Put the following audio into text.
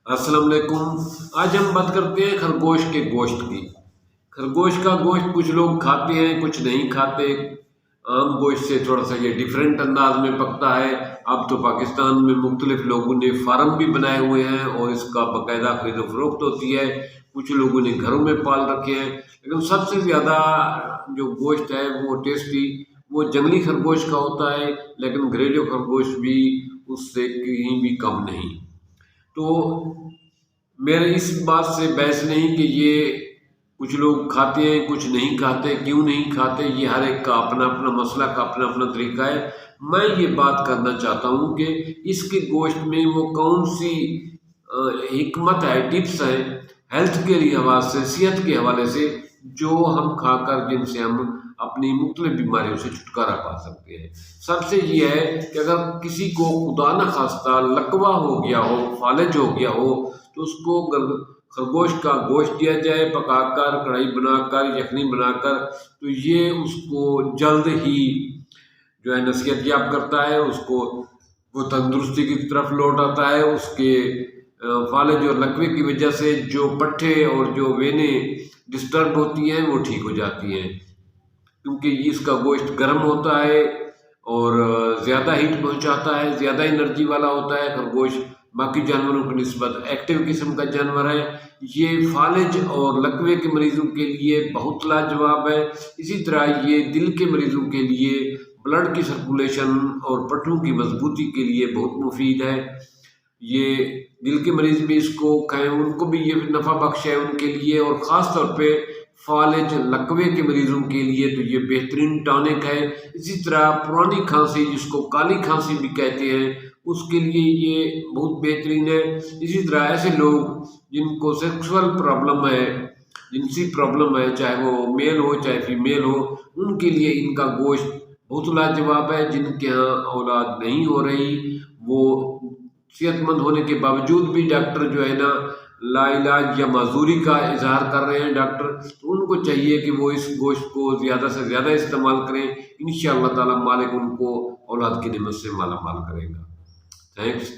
السلام علیکم۔ آج ہم بات کرتے ہیں خرگوش کے گوشت کی۔ خرگوش کا گوشت کچھ لوگ کھاتے ہیں، کچھ نہیں کھاتے۔ عام گوشت سے تھوڑا سا یہ ڈیفرنٹ انداز میں پکتا ہے۔ اب تو پاکستان میں مختلف لوگوں نے فارم بھی بنائے ہوئے ہیں اور اس کا باقاعدہ خرید و فروخت ہوتی ہے۔ کچھ لوگوں نے گھروں میں پال رکھے ہیں، لیکن سب سے زیادہ جو گوشت ہے وہ ٹیسٹی وہ جنگلی خرگوش کا ہوتا ہے، لیکن گھریلو خرگوش بھی اس سے کہیں بھی کم نہیں۔ تو میرے اس بات سے بحث نہیں کہ یہ کچھ لوگ کھاتے ہیں کچھ نہیں کھاتے، کیوں نہیں کھاتے، یہ ہر ایک کا اپنا اپنا مسئلہ کا اپنا اپنا طریقہ ہے۔ میں یہ بات کرنا چاہتا ہوں کہ اس کے گوشت میں وہ کون سی حکمت ہے، ٹپس ہیں ہیلتھ کے حوالے سے، صحت کے حوالے سے، جو ہم کھا کر جن سے ہم اپنی مختلف بیماریوں سے چھٹکارا پا سکتے ہیں۔ سب سے یہ ہے کہ اگر کسی کو خدا نخواستہ لکوہ ہو گیا ہو، فالج ہو گیا ہو، تو اس کو خرگوش کا گوشت دیا جائے پکا کر، کڑھائی بنا کر، یخنی بنا کر، تو یہ اس کو جلد ہی جو ہے نصیحت یاب کرتا ہے، اس کو وہ تندرستی کی طرف لوٹ آتا ہے۔ اس کے فالج اور لکوے کی وجہ سے جو پٹھے اور جو وینیں ڈسٹرب ہوتی ہیں وہ ٹھیک ہو جاتی ہیں، کیونکہ اس کا گوشت گرم ہوتا ہے اور زیادہ ہیٹ پہنچاتا ہے، زیادہ انرجی والا ہوتا ہے۔ خرگوش باقی جانوروں کی نسبت ایکٹیو قسم کا جانور ہے۔ یہ فالج اور لکوے کے مریضوں کے لیے بہت لاجواب ہے۔ اسی طرح یہ دل کے مریضوں کے لیے، بلڈ کی سرکولیشن اور پٹھوں کی مضبوطی کے لیے بہت مفید ہے۔ یہ دل کے مریض بھی اس کو کھائیں، ان کو بھی یہ نفع بخش ہے ان کے لیے، اور خاص طور پہ فالج لکوے کے مریضوں کے لیے تو یہ بہترین ٹانک ہے۔ اسی طرح پرانی کھانسی، جس کو کالی کھانسی بھی کہتے ہیں، اس کے لیے یہ بہت بہترین ہے۔ اسی طرح ایسے لوگ جن کو سیکسول پرابلم ہے، جنسی پرابلم ہے، چاہے وہ میل ہو چاہے فیمیل ہو، ان کے لیے ان کا گوشت بہت لاجواب ہے۔ جن کے ہاں اولاد نہیں ہو رہی، وہ صحت مند ہونے کے باوجود بھی ڈاکٹر جو ہے نا لا علاج یا معذوری کا اظہار کر رہے ہیں ڈاکٹر، تو ان کو چاہیے کہ وہ اس گوشت کو زیادہ سے زیادہ استعمال کریں۔ انشاءاللہ تعالی مالک ان کو اولاد کی نعمت سے مالا مال کرے گا۔ تھینکس۔